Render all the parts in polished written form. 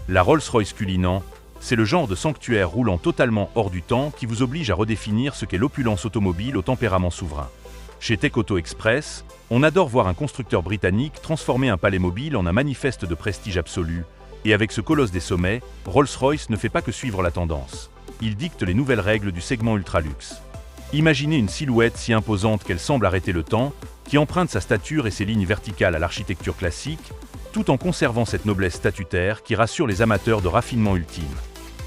La Rolls-Royce Cullinan, c'est le genre de sanctuaire roulant totalement hors du temps qui vous oblige à redéfinir ce qu'est l'opulence automobile au tempérament souverain. Chez Tech Auto Express, on adore voir un constructeur britannique transformer un palais mobile en un manifeste de prestige absolu, et avec ce colosse des sommets, Rolls-Royce ne fait pas que suivre la tendance. Il dicte les nouvelles règles du segment ultra-luxe. Imaginez une silhouette si imposante qu'elle semble arrêter le temps, qui emprunte sa stature et ses lignes verticales à l'architecture classique, tout en conservant cette noblesse statutaire qui rassure les amateurs de raffinement ultime.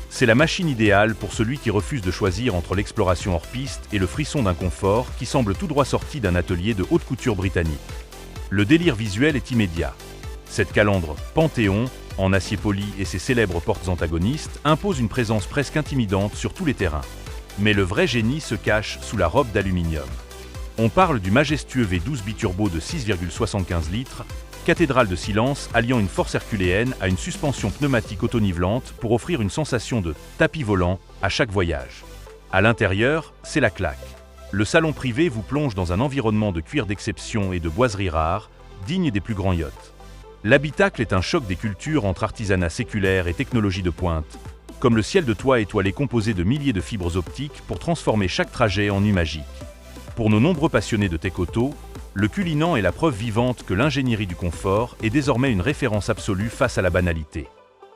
C'est la machine idéale pour celui qui refuse de choisir entre l'exploration hors piste et le frisson d'un confort qui semble tout droit sorti d'un atelier de haute couture britannique. Le délire visuel est immédiat. Cette calandre Panthéon, en acier poli et ses célèbres portes antagonistes, impose une présence presque intimidante sur tous les terrains. Mais le vrai génie se cache sous la robe d'aluminium. On parle du majestueux V12 biturbo de 6,75 litres, cathédrale de silence alliant une force herculéenne à une suspension pneumatique auto-nivelante pour offrir une sensation de tapis volant à chaque voyage. À l'intérieur, c'est la claque. Le salon privé vous plonge dans un environnement de cuir d'exception et de boiseries rares, digne des plus grands yachts. L'habitacle est un choc des cultures entre artisanat séculaire et technologie de pointe, comme le ciel de toit étoilé composé de milliers de fibres optiques pour transformer chaque trajet en nuit magique. Pour nos nombreux passionnés de Tech Auto, le Cullinan est la preuve vivante que l'ingénierie du confort est désormais une référence absolue face à la banalité.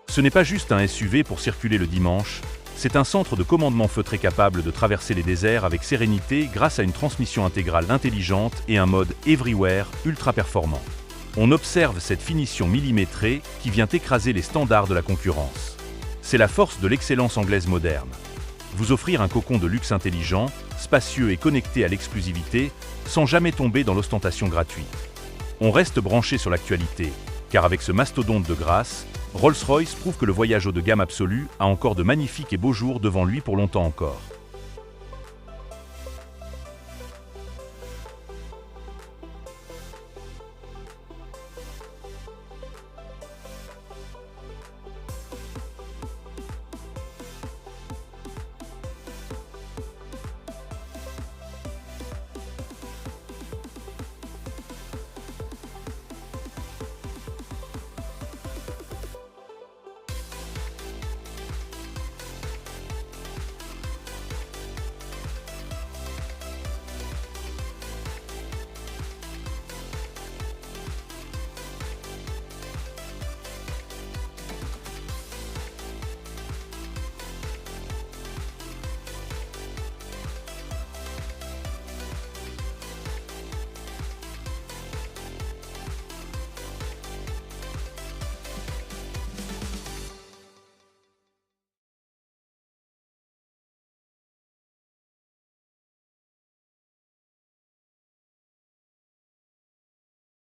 Ce n'est pas juste un SUV pour circuler le dimanche, c'est un centre de commandement feutré capable de traverser les déserts avec sérénité grâce à une transmission intégrale intelligente et un mode Everywhere ultra performant. On observe cette finition millimétrée qui vient écraser les standards de la concurrence. C'est la force de l'excellence anglaise moderne. Vous offrir un cocon de luxe intelligent, spacieux et connecté à l'exclusivité, sans jamais tomber dans l'ostentation gratuite. On reste branché sur l'actualité, car avec ce mastodonte de grâce, Rolls-Royce prouve que le voyage haut de gamme absolu a encore de magnifiques et beaux jours devant lui pour longtemps encore.